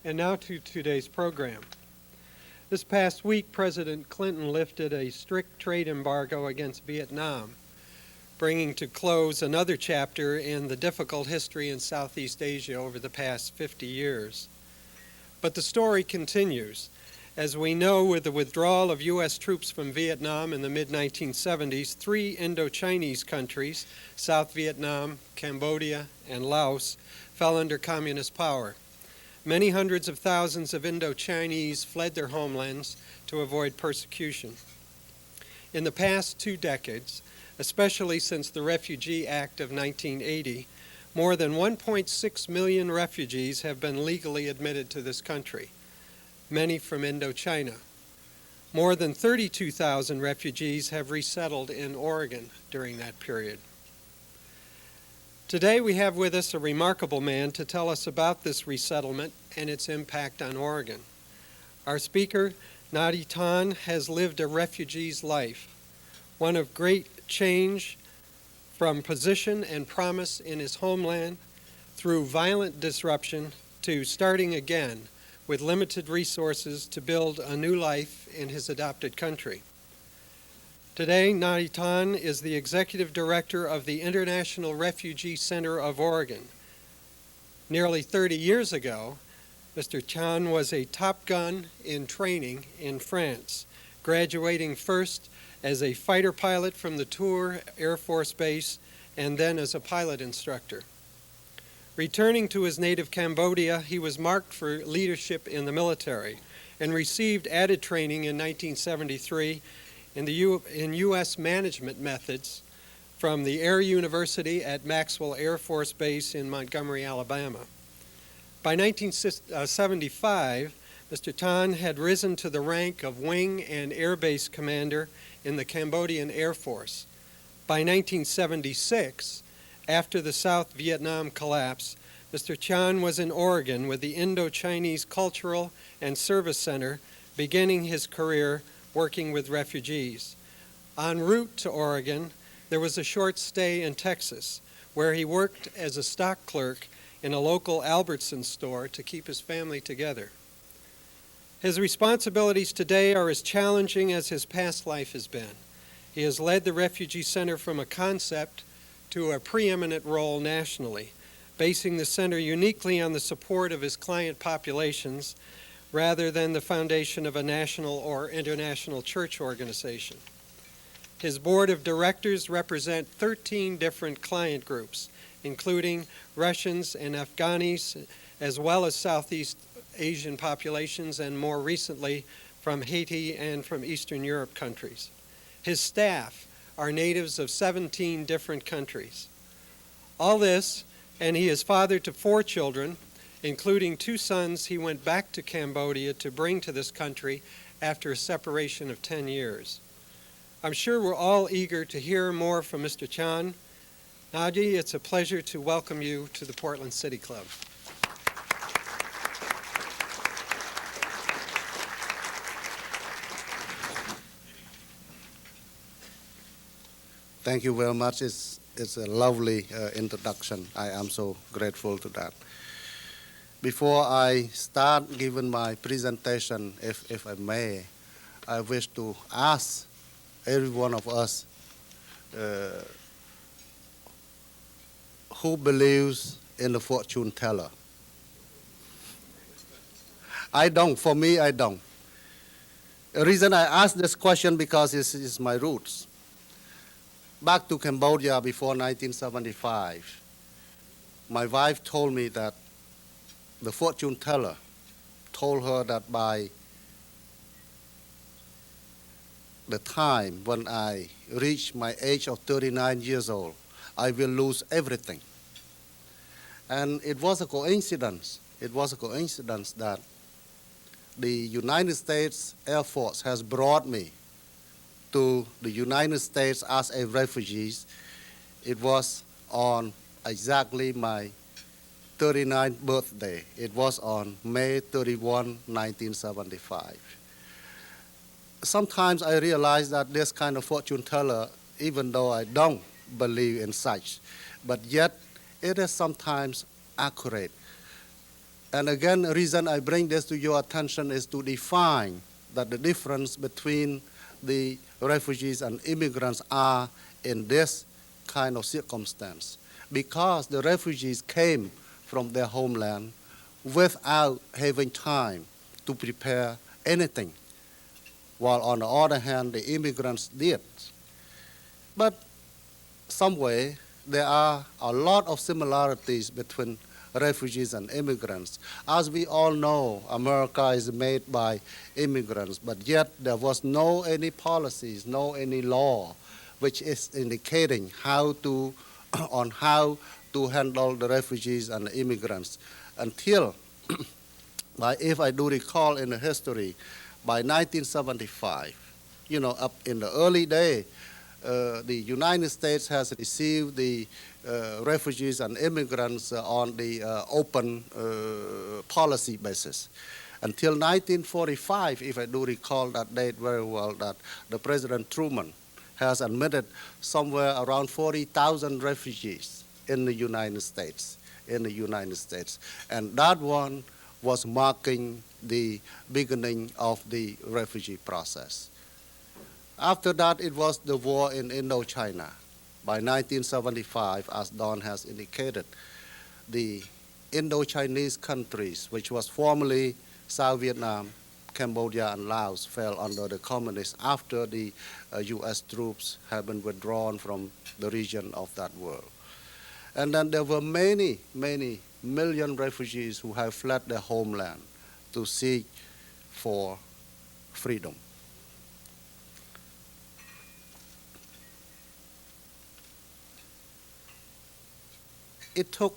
And now to today's program. This past week, President Clinton lifted a strict trade embargo against Vietnam, bringing to close another chapter in the difficult history in Southeast Asia over the past 50 years. But the story continues. As we know, with the withdrawal of U.S. troops from Vietnam in the mid-1970s, three Indochinese countries, South Vietnam, Cambodia, and Laos, fell under communist power. Many hundreds of thousands of Indochinese fled their homelands to avoid persecution. In the past 2 decades, especially since the Refugee Act of 1980, more than 1.6 million refugees have been legally admitted to this country, many from Indochina. More than 32,000 refugees have resettled in Oregon during that period. Today we have with us a remarkable man to tell us about this resettlement and its impact on Oregon. Our speaker, Nady Tan, has lived a refugee's life, one of great change from position and promise in his homeland through violent disruption to starting again with limited resources to build a new life in his adopted country. Today, Nady Tan is the Executive Director of the International Refugee Center of Oregon. Nearly 30 years ago, Mr. Tan was a Top Gun in training in France, graduating first as a fighter pilot from the Tours Air Force Base and then as a pilot instructor. Returning to his native Cambodia, he was marked for leadership in the military and received added training in 1973 in U.S. management methods from the Air University at Maxwell Air Force Base in Montgomery, Alabama. By 1975, Mr. Tan had risen to the rank of Wing and Air Base Commander in the Cambodian Air Force. By 1976, after the South Vietnam collapse, Mr. Tan was in Oregon with the Indochinese Cultural and Service Center, beginning his career working with refugees. En route to Oregon, there was a short stay in Texas, where he worked as a stock clerk in a local Albertsons store to keep his family together. His responsibilities today are as challenging as his past life has been. He has led the Refugee Center from a concept to a preeminent role nationally, basing the center uniquely on the support of his client populations rather than the foundation of a national or international church organization. His board of directors represent 13 different client groups, including Russians and Afghanis, as well as Southeast Asian populations, and more recently from Haiti and from Eastern Europe countries. His staff are natives of 17 different countries. All this, and he is father to 4 children, including 2 sons he went back to Cambodia to bring to this country after a separation of 10 years. I'm sure we're all eager to hear more from Mr. Tan. Nady, it's a pleasure to welcome you to the Portland City Club. Thank you very much. It's a lovely introduction. I am so grateful to that. Before I start giving my presentation, if I may, I wish to ask every one of us who believes in the fortune teller. I don't. For me, I don't. The reason I ask this question because it's my roots. Back to Cambodia before 1975, my wife told me that the fortune teller told her that by the time when I reach my age of 39 years old, I will lose everything. And it was a coincidence. It was a coincidence that the United States Air Force has brought me to the United States as a refugee. It was on exactly my 39th birthday. It was on May 31, 1975. Sometimes I realize that this kind of fortune teller, even though I don't believe in such, but yet it is sometimes accurate. And again, the reason I bring this to your attention is to define that the difference between the refugees and immigrants are in this kind of circumstance. Because the refugees came from their homeland without having time to prepare anything, while on the other hand, the immigrants did. But some way, there are a lot of similarities between refugees and immigrants. As we all know, America is made by immigrants, but yet there was no any policies, no any law, which is indicating how to, on how to handle the refugees and the immigrants until, if I do recall in the history, by 1975, up in the early day, the United States has received the refugees and immigrants on the open policy basis. Until 1945, if I do recall that date very well, that the President Truman has admitted somewhere around 40,000 refugees in the United States, And that one was marking the beginning of the refugee process. After that, it was the war in Indochina. By 1975, as Don has indicated, the Indochinese countries, which was formerly South Vietnam, Cambodia, and Laos, fell under the communists after the U.S. troops had been withdrawn from the region of that world. And then there were many, many million refugees who have fled their homeland to seek for freedom. It took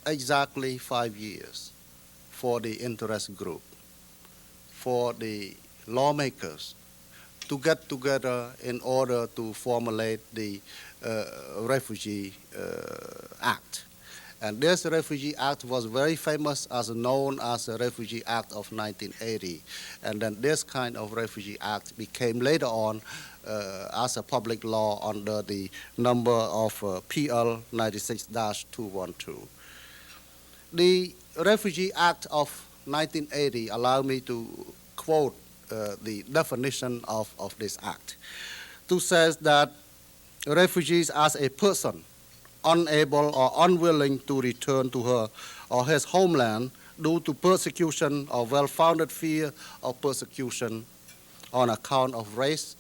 exactly 5 years for the interest group, for the lawmakers to get together in order to formulate the Refugee Act. And this Refugee Act was very famous, as known as the Refugee Act of 1980. And then this kind of Refugee Act became later on as a public law under the number of PL 96-212. The Refugee Act of 1980 allowed me to quote the definition of this act. It says that refugees as a person unable or unwilling to return to her or his homeland due to persecution or well-founded fear of persecution on account of race,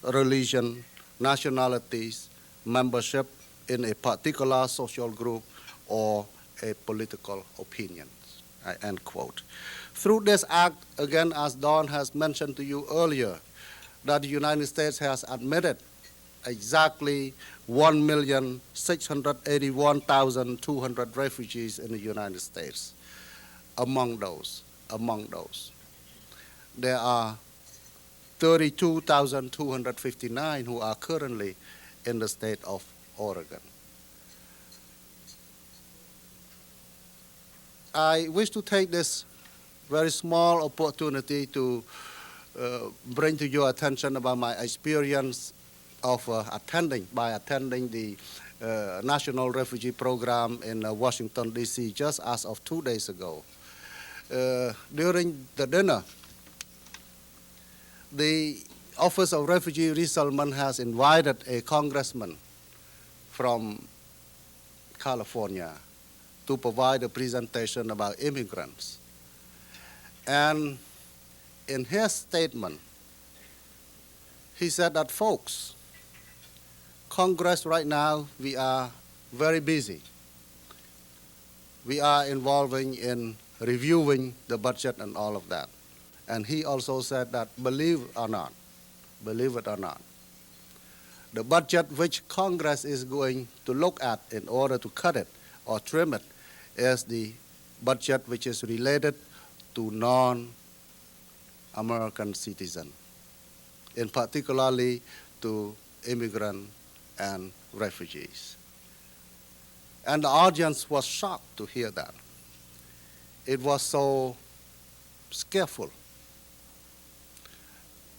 religion, nationalities, membership in a particular social group, or a political opinion, end quote. Through this act, again, as Don has mentioned to you earlier, that the United States has admitted exactly 1,681,200 refugees in the United States. Among those, there are 32,259 who are currently in the state of Oregon. I wish to take this very small opportunity to bring to your attention about my experience of attending the National Refugee Program in Washington, D.C. just as of 2 days ago. During the dinner, the Office of Refugee Resettlement has invited a congressman from California to provide a presentation about immigrants. And in his statement, he said that, folks, Congress right now, we are very busy. We are involving in reviewing the budget and all of that. And he also said that, believe it or not, the budget which Congress is going to look at in order to cut it or trim it is the budget which is related to non-American citizens, in particularly to immigrants and refugees. And the audience was shocked to hear that. It was so scareful.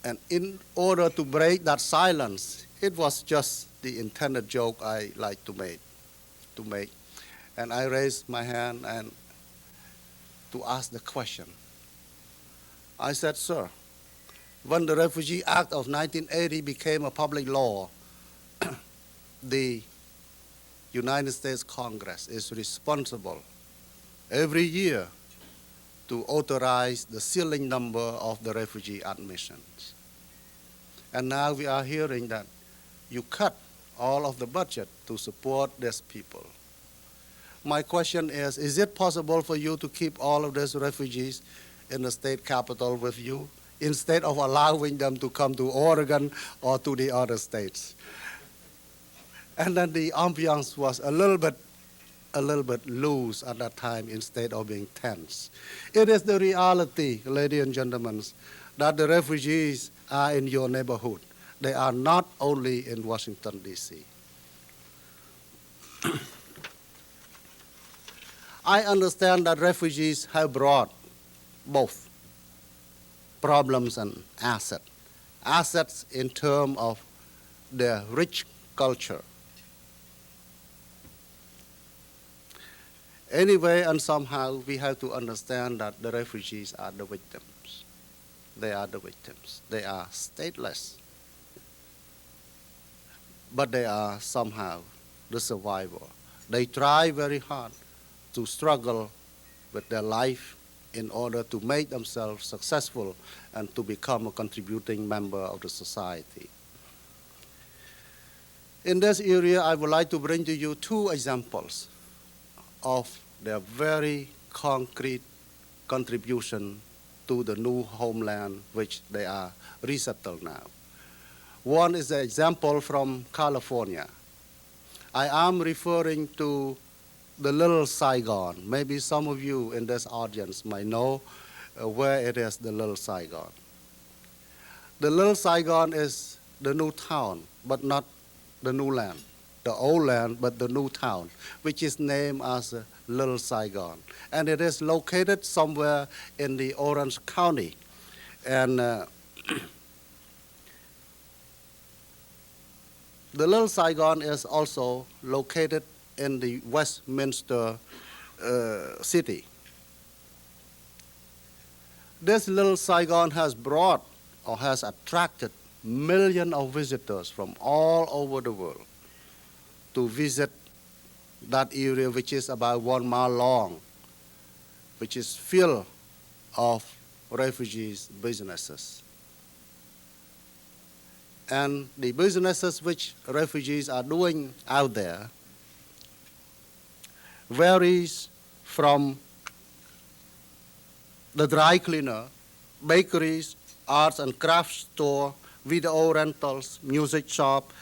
And in order to break that silence, it was just the intended joke I like to make. And I raised my hand, and to ask the question. I said, sir, when the Refugee Act of 1980 became a public law, the United States Congress is responsible every year to authorize the ceiling number of the refugee admissions. And now we are hearing that you cut all of the budget to support these people. My question is it possible for you to keep all of these refugees in the state capital with you instead of allowing them to come to Oregon or to the other states? And then the ambiance was a little bit loose at that time instead of being tense. It is the reality, ladies and gentlemen, that the refugees are in your neighborhood. They are not only in Washington, D.C. I understand that refugees have brought both problems and assets. Assets in terms of their rich culture. Anyway, and somehow we have to understand that the refugees are the victims. They are the victims. They are stateless. But they are somehow the survivor. They try very hard to struggle with their life in order to make themselves successful and to become a contributing member of the society. In this area, I would like to bring to you two examples of their very concrete contribution to the new homeland which they are resettled now. One is an example from California. I am referring to the Little Saigon. Maybe some of you in this audience might know where it is, the Little Saigon. The Little Saigon is the new town, but not the new land. The old land, but the new town, which is named as Little Saigon. And it is located somewhere in the Orange County. And the Little Saigon is also located in the Westminster city. This Little Saigon has brought or has attracted millions of visitors from all over the world to visit that area, which is about 1 mile long, which is filled of refugees' businesses. And the businesses which refugees are doing out there varies from the dry cleaner, bakeries, arts and crafts store, video rentals, music shop,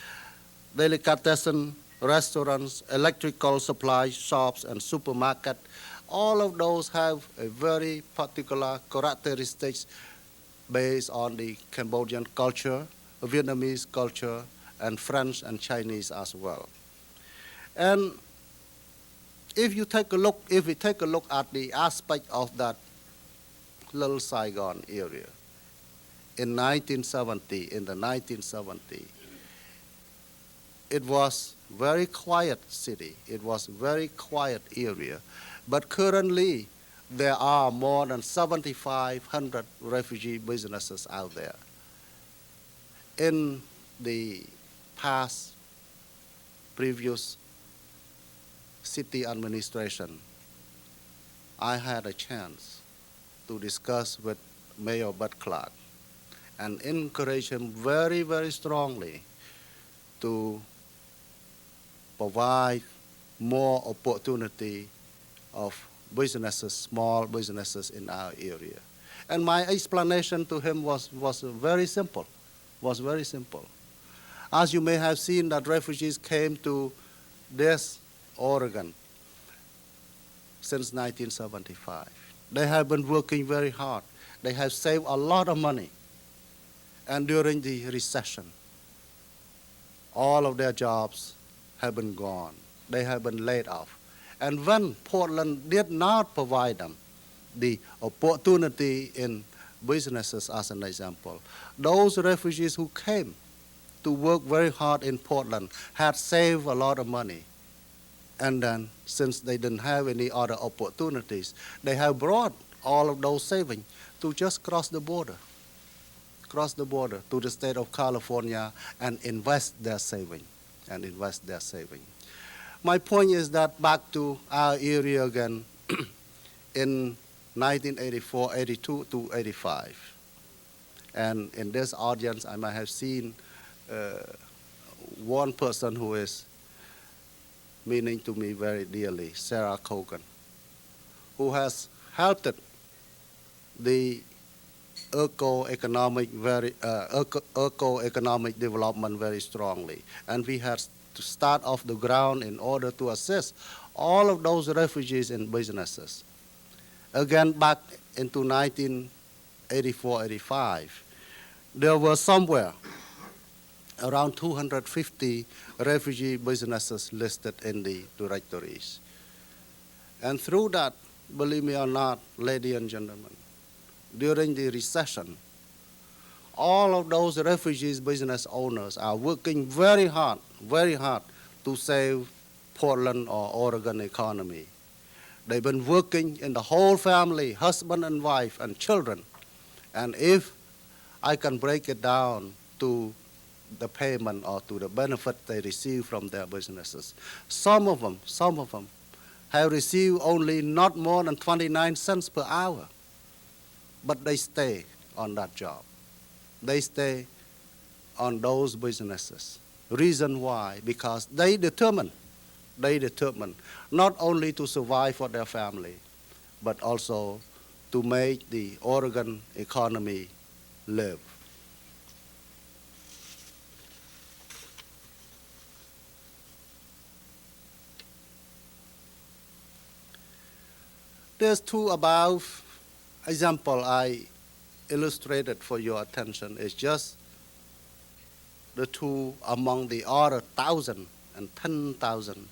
delicatessen restaurants, electrical supply shops, and supermarket. All of those have a very particular characteristics based on the Cambodian culture, Vietnamese culture, and French and Chinese as well. And if we take a look at the aspect of that Little Saigon area, in the 1970s, it was very quiet city. It was very quiet area. But currently, there are more than 7,500 refugee businesses out there. In the previous city administration, I had a chance to discuss with Mayor Bud Clark and encourage him very, very strongly to provide more opportunity of businesses, small businesses in our area. And my explanation to him was very simple. As you may have seen, that refugees came to this Oregon since 1975. They have been working very hard. They have saved a lot of money. And during the recession, all of their jobs have been gone. They have been laid off. And when Portland did not provide them the opportunity in businesses, as an example, those refugees who came to work very hard in Portland had saved a lot of money And then, since they didn't have any other opportunities, they have brought all of those savings to just cross the border to the state of California and invest their saving. My point is that back to our area again in 1984, 82 to 85. And in this audience, I might have seen one person who is meaning to me very dearly, Sarah Kogan, who has helped the economic development very strongly. And we had to start off the ground in order to assist all of those refugees in businesses. Again, back into 1984, 85, there were somewhere around 250 refugee businesses listed in the directories. And through that, believe me or not, ladies and gentlemen, during the recession, all of those refugees business owners are working very hard to save Portland or Oregon economy. They've been working in the whole family, husband and wife and children. And if I can break it down to the payment or to the benefit they receive from their businesses, some of them have received only not more than 29 cents per hour. But they stay on that job. They stay on those businesses. Reason why? Because they determine not only to survive for their family, but also to make the Oregon economy live. There's two above example I illustrated for your attention. Is just the two among the other 1,000 and 10,000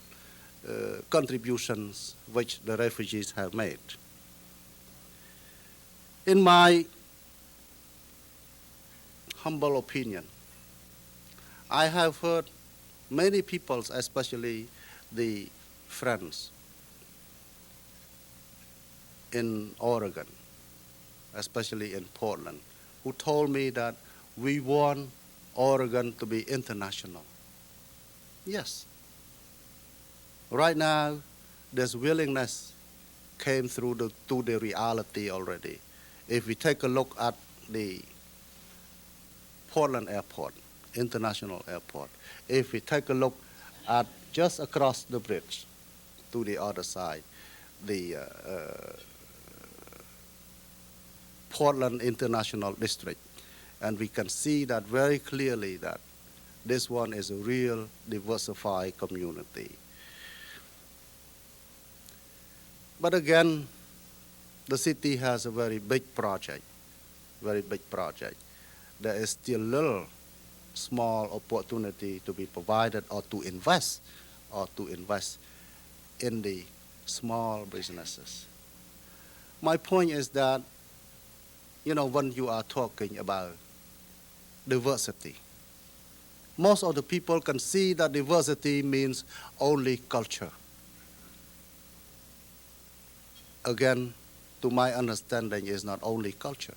contributions which the refugees have made. In my humble opinion, I have heard many people, especially the friends in Oregon, especially in Portland, who told me that we want Oregon to be international. Yes. Right now, this willingness came through to the reality already. If we take a look at the Portland Airport, International Airport, if we take a look at just across the bridge to the other side, the Portland International District, and we can see that very clearly that this one is a real diversified community. But again, the city has a very big project. There is still little small opportunity to be provided or to invest in the small businesses. My point is that, when you are talking about diversity, most of the people can see that diversity means only culture. Again, to my understanding, is not only culture.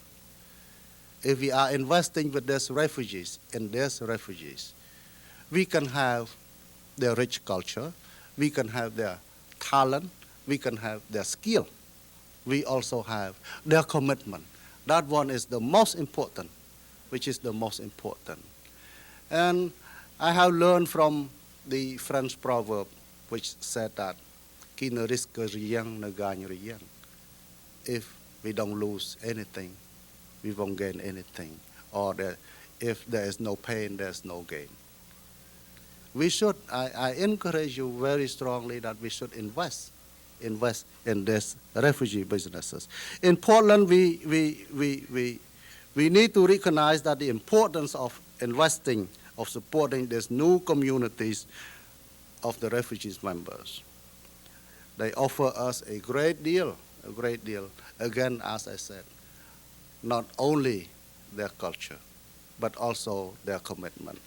If we are investing with these refugees, we can have their rich culture, we can have their talent, we can have their skill. We also have their commitment. That one is the most important, And I have learned from the French proverb, which said that, qui ne risque rien ne gagne rien. If we don't lose anything, we won't gain anything. Or if there is no pain, there's no gain. I encourage you very strongly that we should invest in these refugee businesses. In Portland, we need to recognize that the importance of investing, of supporting these new communities of the refugees members. They offer us a great deal. Again, as I said, not only their culture, but also their commitment.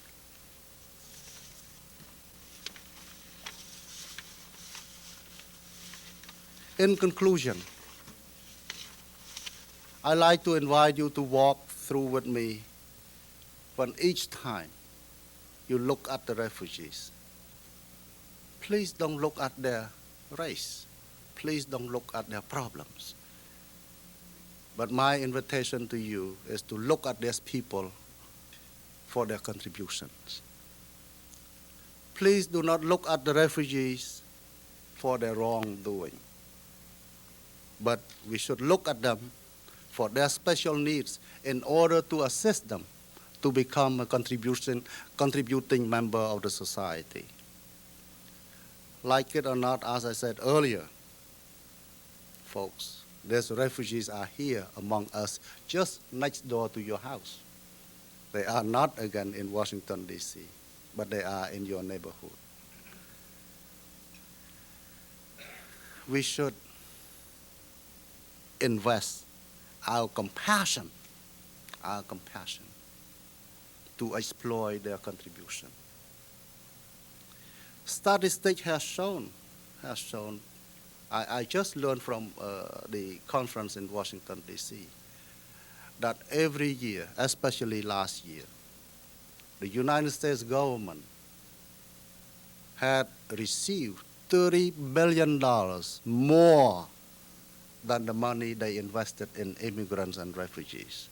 In conclusion, I'd like to invite you to walk through with me when each time you look at the refugees, please don't look at their race. Please don't look at their problems. But my invitation to you is to look at these people for their contributions. Please do not look at the refugees for their wrongdoing. But we should look at them for their special needs in order to assist them to become a contributing member of the society. Like it or not, as I said earlier, folks, these refugees are here among us, just next door to your house. They are not, again, in Washington, D.C., but they are in your neighborhood. We should invest our compassion to exploit their contribution. Statistics has shown, I just learned from the conference in Washington, D.C., that every year, especially last year, the United States government had received $30 billion more than the money they invested in immigrants and refugees.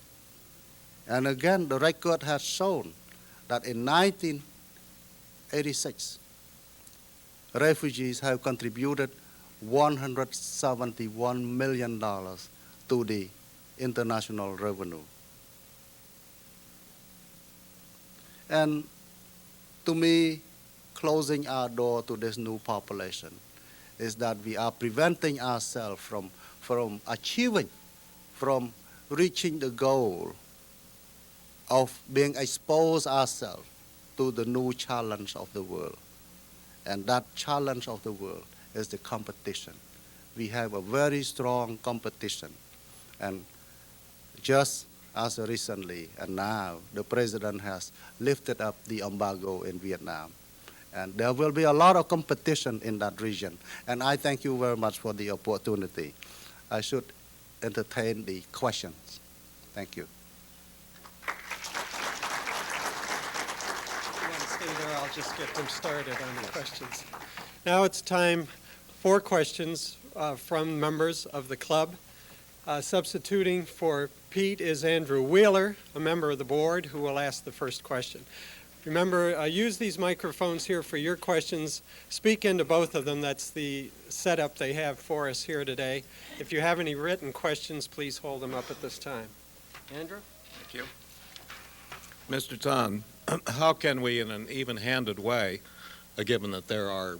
And again, the record has shown that in 1986, refugees have contributed $171 million to the international revenue. And to me, closing our door to this new population is that we are preventing ourselves from reaching the goal of being exposed ourselves to the new challenge of the world. And that challenge of the world is the competition. We have a very strong competition. And just as recently and now, the president has lifted up the embargo in Vietnam. And there will be a lot of competition in that region. And I thank you very much for the opportunity. I should entertain the questions. Thank you. If you want to stay there, I'll just get them started on the questions. Now it's time for questions from members of the club. Substituting for Pete is Andrew Wheeler, a member of the board, who will ask the first question. Remember, use these microphones here for your questions. Speak into both of them. That's the setup they have for us here today. If you have any written questions, please hold them up at this time. Andrew? Thank you. Mr. Tan, how can we, in an even-handed way, given that there are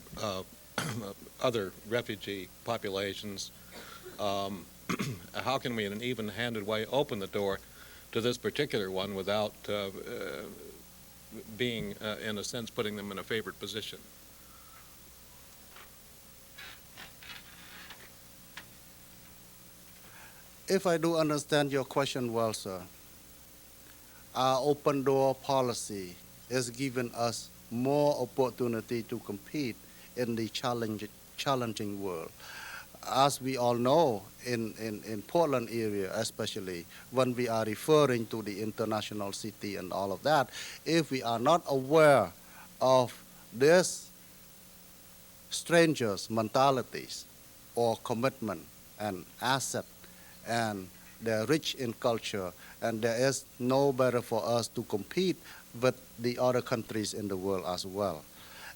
other refugee populations, how can we, in an even-handed way, open the door to this particular one without being, in a sense, putting them in a favored position? If I do understand your question well, sir, our open door policy has given us more opportunity to compete in the challenging world. As we all know, in Portland area especially, when we are referring to the international city and all of that, if we are not aware of this strangers' mentalities or commitment and asset, and they're rich in culture, and there is no better for us to compete with the other countries in the world as well.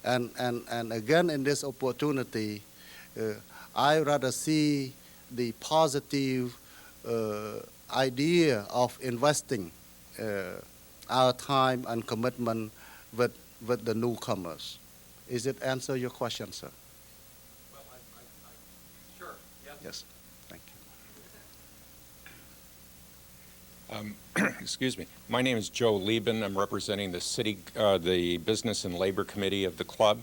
And again, in this opportunity, I rather see the positive idea of investing our time and commitment with the newcomers. Is it answer your question, sir? Well, sure, yes. Yes, thank you. Excuse me. My name is Joe Lieben. I'm representing the city, the Business and Labor Committee of the club.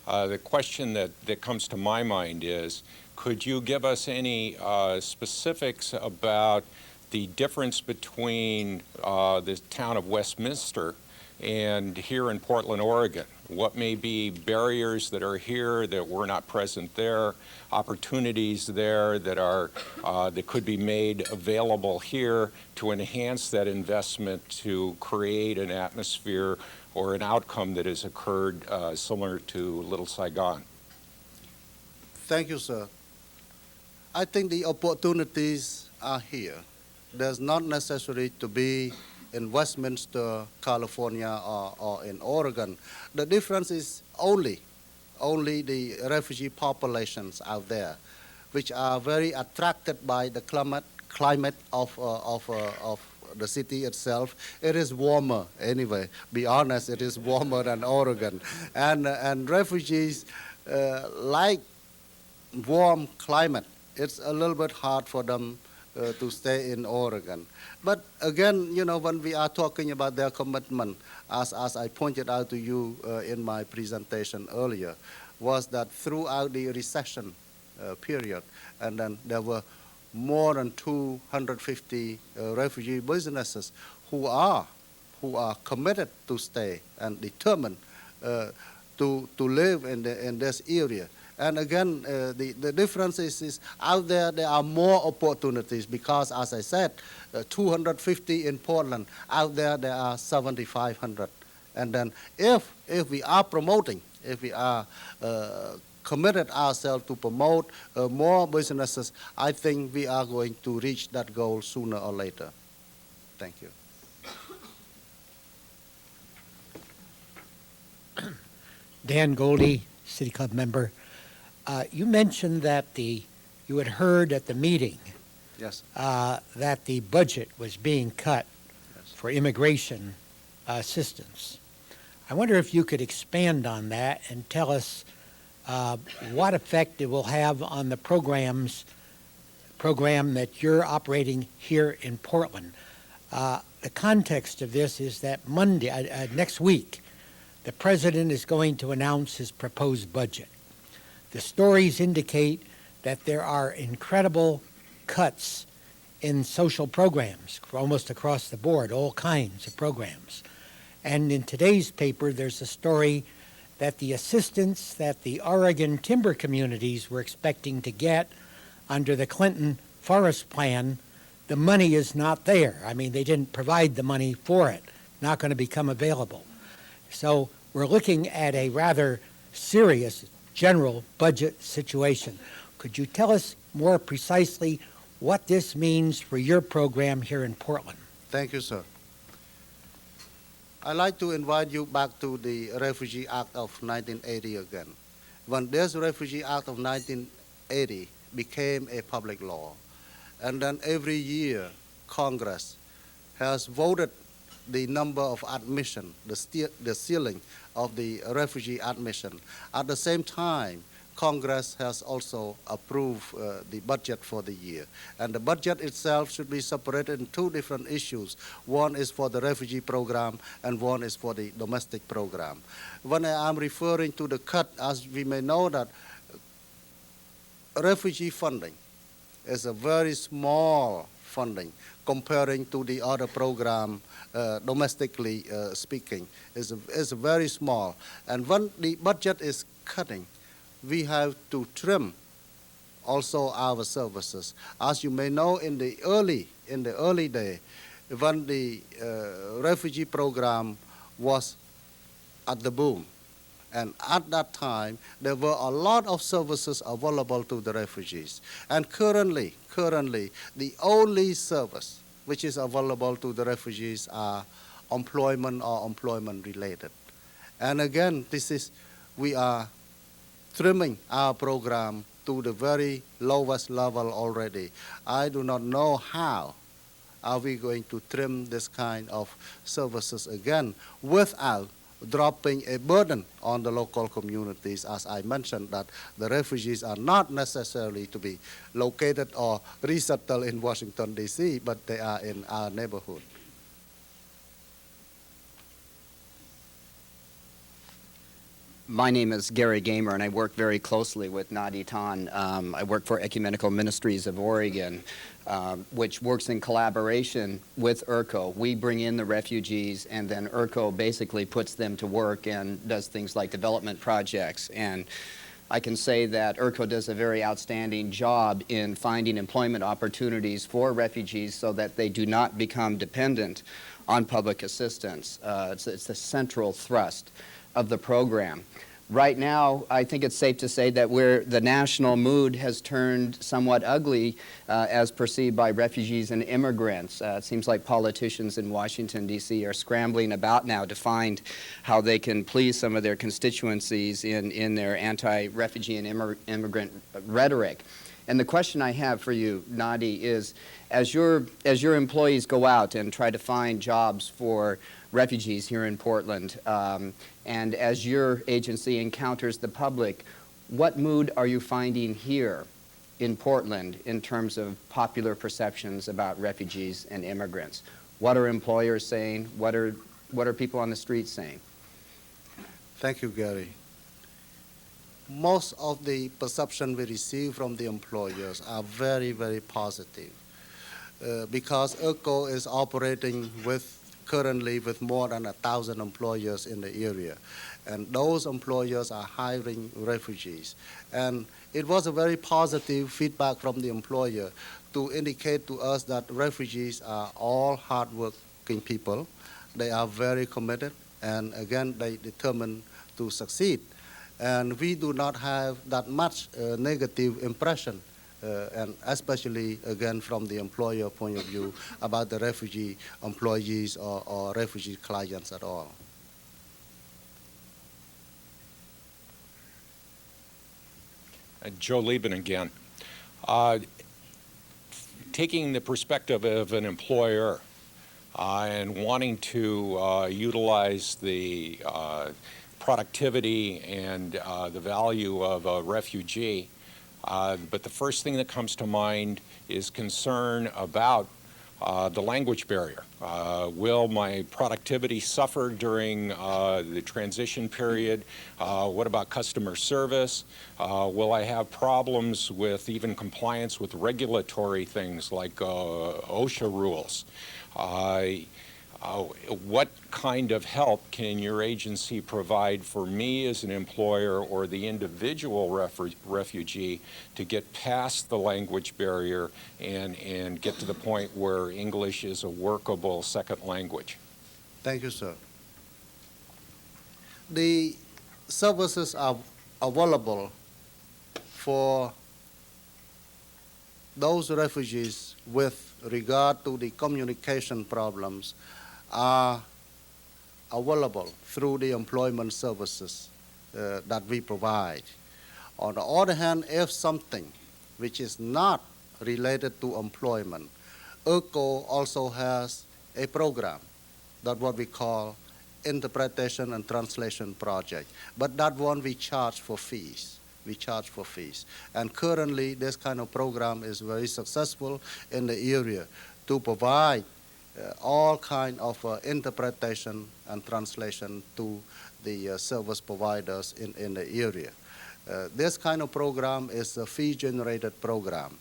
The question that comes to my mind is, could you give us any specifics about the difference between the town of Westminster and here in Portland, Oregon? What may be barriers that are here that were not present there, opportunities there that are that could be made available here to enhance that investment to create an atmosphere or an outcome that has occurred similar to Little Saigon? Thank you, sir. I think the opportunities are here. There's not necessary to be in Westminster, California, or in Oregon. The difference is only the refugee populations out there, which are very attracted by the climate of the city itself. It is warmer anyway. Be honest, it is warmer than Oregon, and refugees like warm climate. It's a little bit hard for them to stay in Oregon. But again, you know, when we are talking about their commitment, as I pointed out to you in my presentation earlier, was that throughout the recession period, and then there were more than 250 refugee businesses who are committed to stay and determined to live in this area. And again, the difference is out there are more opportunities because, as I said, 250 in Portland. Out there are 7,500. And then if we are promoting, if we are committed ourselves to promote more businesses, I think we are going to reach that goal sooner or later. Thank you. Dan Goldie, City Club member. You mentioned that you had heard at the meeting Yes. that the budget was being cut Yes. for immigration assistance. I wonder if you could expand on that and tell us what effect it will have on the program that you're operating here in Portland. The context of this is that next week, the president is going to announce his proposed budget. The stories indicate that there are incredible cuts in social programs almost across the board, all kinds of programs. And in today's paper, there's a story that the assistance that the Oregon timber communities were expecting to get under the Clinton Forest Plan, the money is not there. I mean, they didn't provide the money for it, not going to become available. So we're looking at a rather serious general budget situation. Could you tell us more precisely what this means for your program here in Portland? Thank you, sir. I'd like to invite you back to the Refugee Act of 1980 again. When this Refugee Act of 1980 became a public law, and then every year Congress has voted the number of admission, the ceiling of the refugee admission. At the same time, Congress has also approved the budget for the year. And the budget itself should be separated in two different issues. One is for the refugee program and one is for the domestic program. When I am referring to the cut, as we may know that refugee funding is a very small funding comparing to the other program, domestically speaking, is very small. And when the budget is cutting, we have to trim also our services. As you may know, in the early day, when the refugee program was at the boom, and at that time, there were a lot of services available to the refugees. And currently, the only service which is available to the refugees are employment or employment-related. And again, we are trimming our program to the very lowest level already. I do not know how are we going to trim this kind of services again without dropping a burden on the local communities. As I mentioned, that the refugees are not necessarily to be located or resettled in Washington, D.C., but they are in our neighborhood. My name is Gary Gamer, and I work very closely with Nady Tan. I work for Ecumenical Ministries of Oregon, which works in collaboration with IRCO. We bring in the refugees, and then IRCO basically puts them to work and does things like development projects. And I can say that IRCO does a very outstanding job in finding employment opportunities for refugees so that they do not become dependent on public assistance. It's a central thrust of the program. Right now, I think it's safe to say that the national mood has turned somewhat ugly as perceived by refugees and immigrants. It seems like politicians in Washington, D.C. are scrambling about now to find how they can please some of their constituencies in their anti-refugee and immigrant rhetoric. And the question I have for you, Nady, is as your employees go out and try to find jobs for refugees here in Portland, and as your agency encounters the public, what mood are you finding here in Portland in terms of popular perceptions about refugees and immigrants? What are employers saying? What are people on the street saying? Thank you, Gary. Most of the perception we receive from the employers are very, very positive because IRCO is operating currently with more than 1,000 employers in the area. And those employers are hiring refugees. And it was a very positive feedback from the employer to indicate to us that refugees are all hardworking people. They are very committed, and again, they determined to succeed. And we do not have that much negative impression, and especially, again, from the employer point of view, about the refugee employees or refugee clients at all. Joe Lieben again. Taking the perspective of an employer and wanting to utilize the productivity and the value of a refugee, but the first thing that comes to mind is concern about the language barrier. Will my productivity suffer during the transition period? What about customer service? Will I have problems with even compliance with regulatory things like OSHA rules? What kind of help can your agency provide for me as an employer or the individual refugee to get past the language barrier and get to the point where English is a workable second language? Thank you, sir. The services are available for those refugees with regard to the communication problems are available through the employment services that we provide. On the other hand, if something which is not related to employment, IRCO also has a program that what we call interpretation and translation project. But that one we charge for fees. We charge for fees. And currently this kind of program is very successful in the area to provide all kind of interpretation and translation to the service providers in the area. This kind of program is a fee-generated program.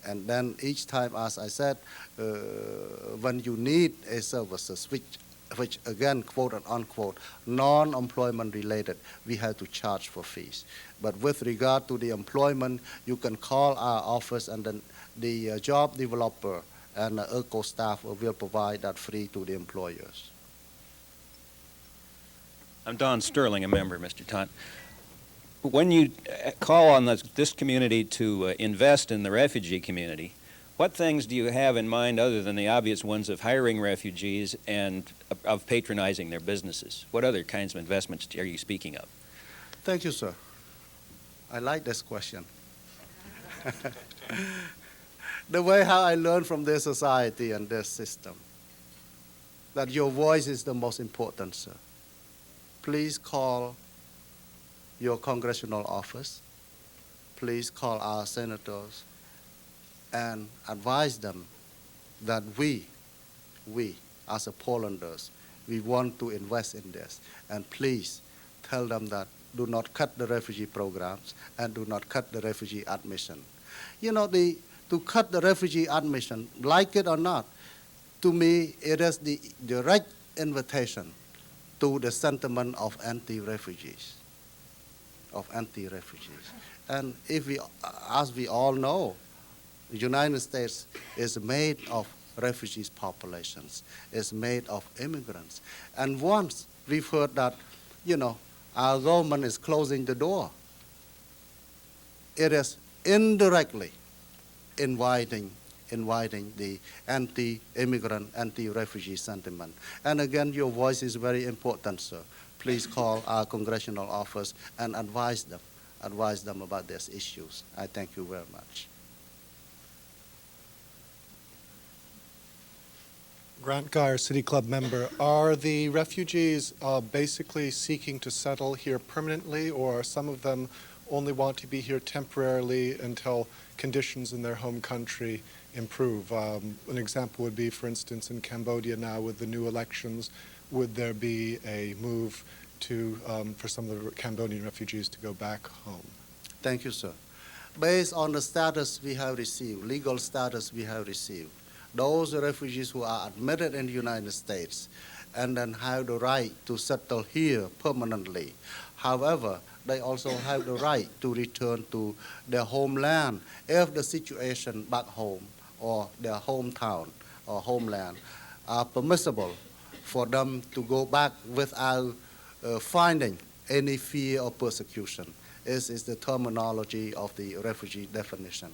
And then each time, as I said, when you need a services, which again, quote and unquote, non-employment related, we have to charge for fees. But with regard to the employment, you can call our office and then the job developer and the IRCO staff will provide that free to the employers. I'm Don Sterling, a member, Mr. Tan. When you call on this community to invest in the refugee community, what things do you have in mind other than the obvious ones of hiring refugees and of patronizing their businesses? What other kinds of investments are you speaking of? Thank you, sir. I like this question. The way how I learned from this society and this system, that your voice is the most important, sir. Please call your congressional office. Please call our senators and advise them that we as a Portlanders, we want to invest in this. And please tell them that do not cut the refugee programs, and do not cut the refugee admission. You know, to cut the refugee admission, like it or not, to me, it is the direct invitation to the sentiment of anti-refugees, And if we, as we all know, the United States is made of refugees populations, is made of immigrants. And once we've heard that, you know, our government is closing the door, it is indirectly inviting the anti-immigrant, anti-refugee sentiment. And again, your voice is very important, sir. Please call our congressional office and advise them about these issues. I thank you very much. Grant Geyer, City Club member. Are the refugees basically seeking to settle here permanently, or are some of them only want to be here temporarily until conditions in their home country improve? An example would be, for instance, in Cambodia now with the new elections, would there be a move to, for some of the Cambodian refugees to go back home? Thank you, sir. Based on the status we have received, legal status we have received, those refugees who are admitted in the United States and then have the right to settle here permanently. However, they also have the right to return to their homeland if the situation back home or their hometown or homeland are permissible for them to go back without finding any fear of persecution. This is the terminology of the refugee definition.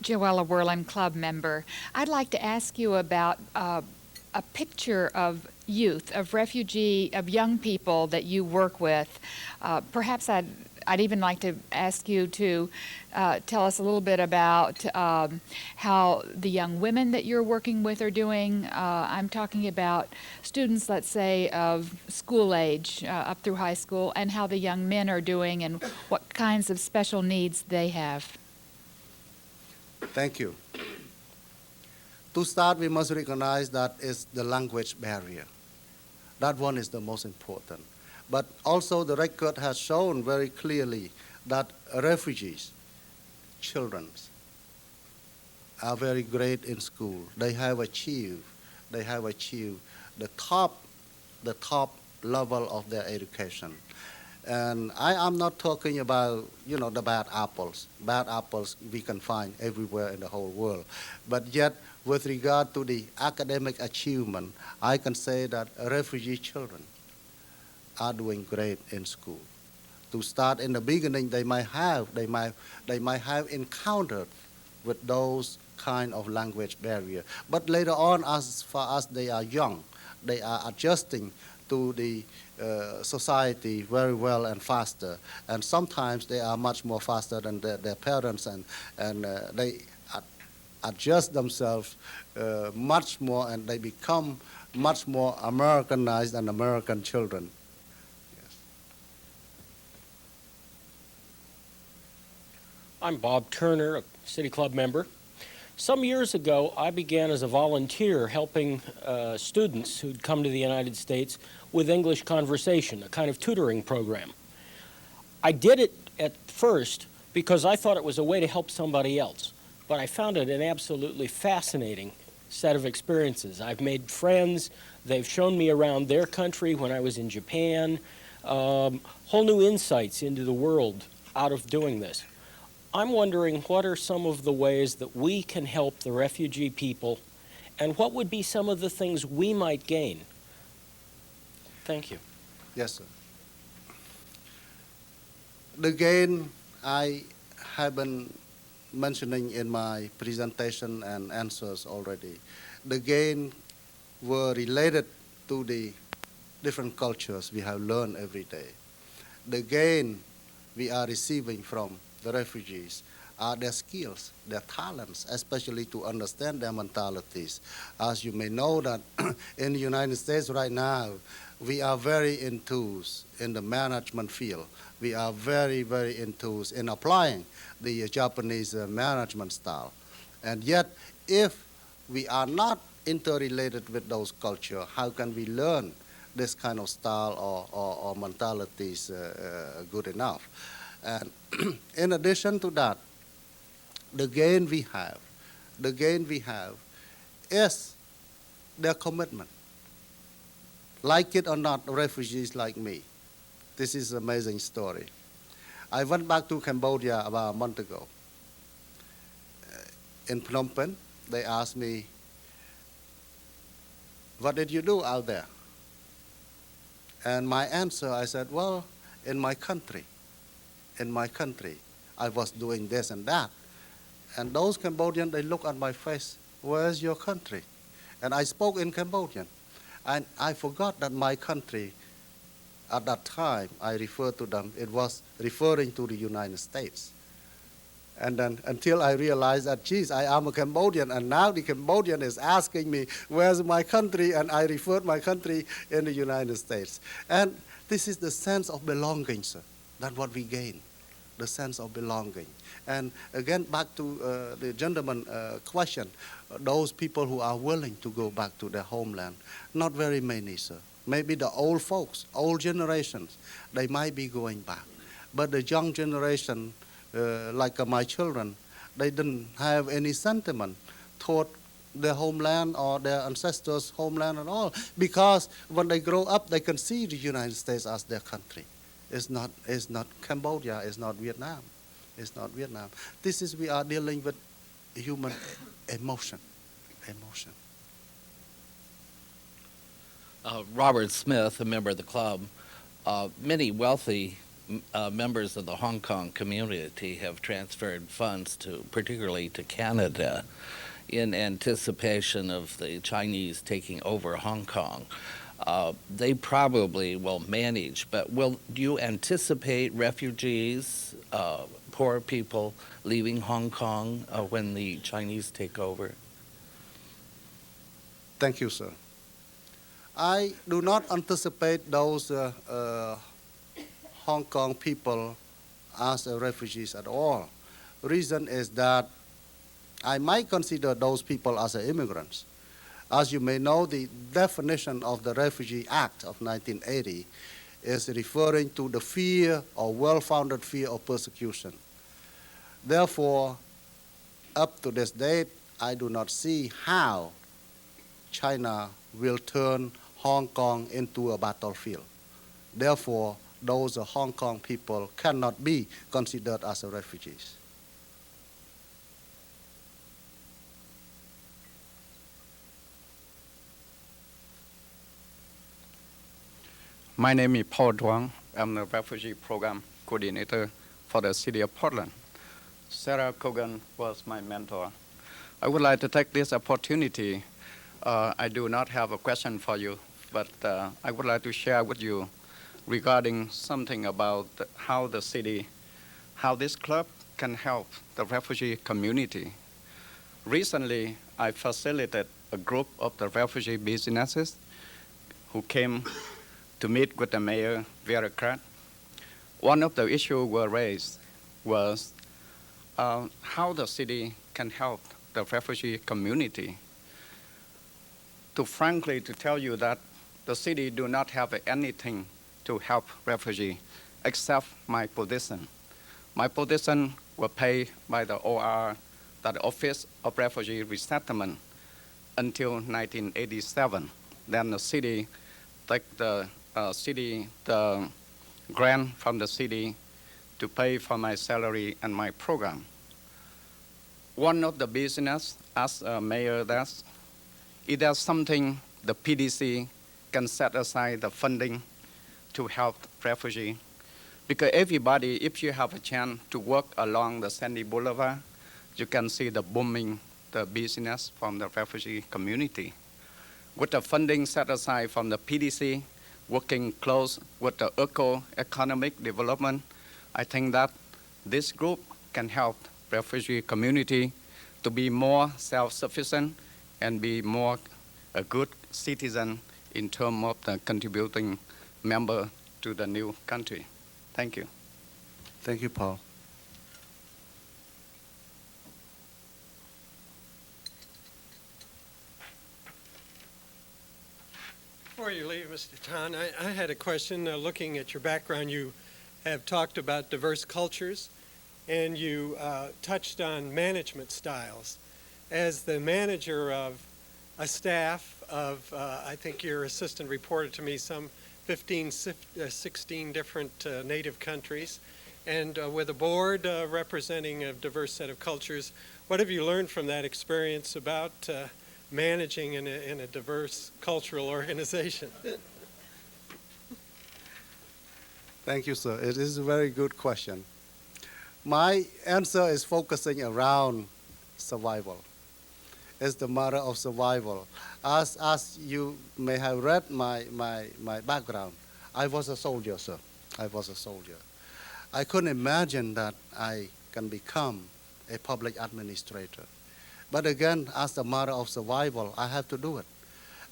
Joella Whirling, club member. I'd like to ask you about a picture of youth, of young people that you work with. Perhaps I'd even like to ask you to tell us a little bit about how the young women that you're working with are doing. I'm talking about students, let's say, of school age up through high school, and how the young men are doing and what kinds of special needs they have. Thank you. To start, we must recognize that is the language barrier. That one is the most important. But also the record has shown very clearly that refugees, children, are very great in school. They have achieved the top level of their education. And I am not talking about, the bad apples. Bad apples we can find everywhere in the whole world. But yet, with regard to the academic achievement, I can say that refugee children are doing great in school. To start in the beginning, they might have encountered with those kind of language barrier. But later on, as far as they are young, they are adjusting to the society very well and faster. And sometimes they are much more faster than their parents, and they adjust themselves much more, and they become much more Americanized than American children. Yes. I'm Bob Turner, a City Club member. Some years ago, I began as a volunteer helping students who'd come to the United States with English conversation, a kind of tutoring program. I did it at first because I thought it was a way to help somebody else, but I found it an absolutely fascinating set of experiences. I've made friends. They've shown me around their country when I was in Japan, whole new insights into the world out of doing this. I'm wondering, what are some of the ways that we can help the refugee people, and what would be some of the things we might gain? Thank you. Yes, sir. The gain I have been mentioning in my presentation and answers already. The gain were related to the different cultures we have learned every day. The gain we are receiving from the refugees are their skills, their talents, especially to understand their mentalities. As you may know that in the United States right now, we are very enthused in the management field. We are very, very enthused in applying the Japanese management style. And yet, if we are not interrelated with those cultures, how can we learn this kind of style or mentality is good enough. And in addition to that, the gain we have is their commitment. Like it or not, refugees like me. This is an amazing story. I went back to Cambodia about a month ago. In Phnom Penh, they asked me, what did you do out there? And my answer, I said, well, in my country, I was doing this and that. And those Cambodians, they look at my face, where's your country? And I spoke in Cambodian. And I forgot that my country, at that time, I referred to them, it was referring to the United States. And then until I realized that, geez, I am a Cambodian, and now the Cambodian is asking me, where's my country? And I referred my country in the United States. And this is the sense of belonging, sir. That's what we gain, the sense of belonging. And again, back to the gentleman's question, those people who are willing to go back to their homeland, not very many, sir. Maybe the old folks, old generations, they might be going back. But the young generation, like my children, they didn't have any sentiment toward their homeland or their ancestors' homeland at all, because when they grow up, they can see the United States as their country. It's not Cambodia, it's not Vietnam. It's not Vietnam. This is, we are dealing with human emotion. Robert Smith, a member of the club. Many wealthy members of the Hong Kong community have transferred funds particularly to Canada in anticipation of the Chinese taking over Hong Kong. They probably will manage, but do you anticipate refugees, poor people leaving Hong Kong when the Chinese take over? Thank you, sir. I do not anticipate those Hong Kong people as refugees at all. Reason is that I might consider those people as immigrants. As you may know, the definition of the Refugee Act of 1980 is referring to the fear or well-founded fear of persecution. Therefore, up to this date, I do not see how China will turn Hong Kong into a battlefield. Therefore, those Hong Kong people cannot be considered as refugees. My name is Paul Duong. I'm the refugee program coordinator for the city of Portland. Sarah Kogan was my mentor. I would like to take this opportunity. I do not have a question for you, but I would like to share with you regarding something about how this club can help the refugee community. Recently, I facilitated a group of the refugee businesses who came to meet with the mayor bureaucrat. One of the issues were raised was how the city can help the refugee community. To tell you that the city do not have anything to help refugees except my position. My position was paid by the OR, the Office of Refugee Resettlement, until 1987. Then the city take the grant from the city to pay for my salary and my program. One of the business asked mayor that is there something the PDC can set aside the funding to help refugees? Because everybody, if you have a chance to walk along the Sandy Boulevard, you can see the booming, the business from the refugee community. With the funding set aside from the PDC, working close with the IRCO economic development, I think that this group can help refugee community to be more self-sufficient and be more a good citizen in terms of the contributing member to the new country. Thank you. Thank you, Paul. Before you leave, Mr. Tan, I had a question. Looking at your background, you have talked about diverse cultures, and you touched on management styles. As the manager of a staff of, I think your assistant reported to me, some 15, 16 different native countries, and with a board representing a diverse set of cultures, what have you learned from that experience about managing in a diverse cultural organization? Thank you, sir. It is a very good question. My answer is focusing around survival. It's the matter of survival. As you may have read my background, I was a soldier, sir. I was a soldier. I couldn't imagine that I can become a public administrator. But again, as a matter of survival, I have to do it.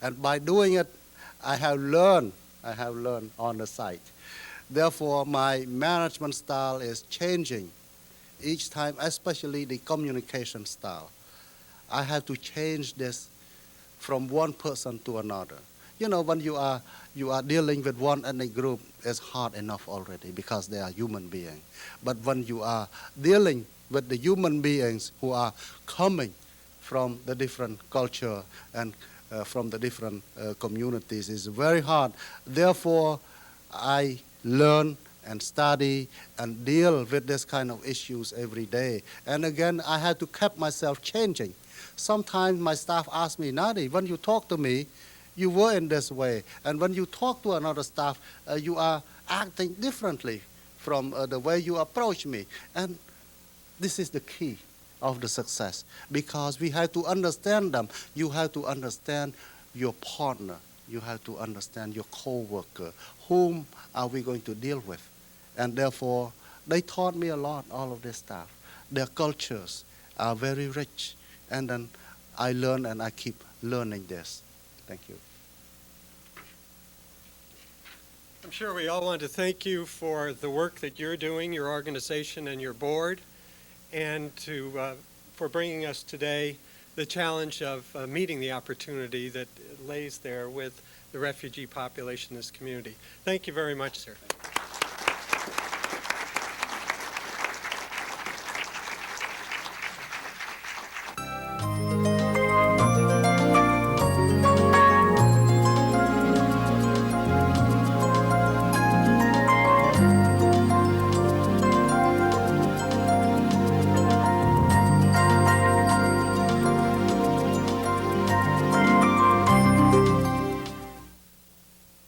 And by doing it, I have learned on the site. Therefore, my management style is changing each time, especially the communication style. I have to change this from one person to another. You know, when you are dealing with one ethnic group, it's hard enough already because they are human beings. But when you are dealing with the human beings who are coming from the different culture and from the different communities, it's very hard. Therefore, I learn and study and deal with this kind of issues every day. And again, I have to keep myself changing. Sometimes my staff ask me, Nady, when you talk to me, you were in this way. And when you talk to another staff, you are acting differently from the way you approach me. And this is the key of the success, because we have to understand them. You have to understand your partner. You have to understand your co-worker. Whom are we going to deal with? And therefore, they taught me a lot, all of this stuff. Their cultures are very rich. And then I learn and I keep learning this. Thank you. I'm sure we all want to thank you for the work that you're doing, your organization and your board, and for bringing us today the challenge of meeting the opportunity that lays there with the refugee population in this community. Thank you very much, sir.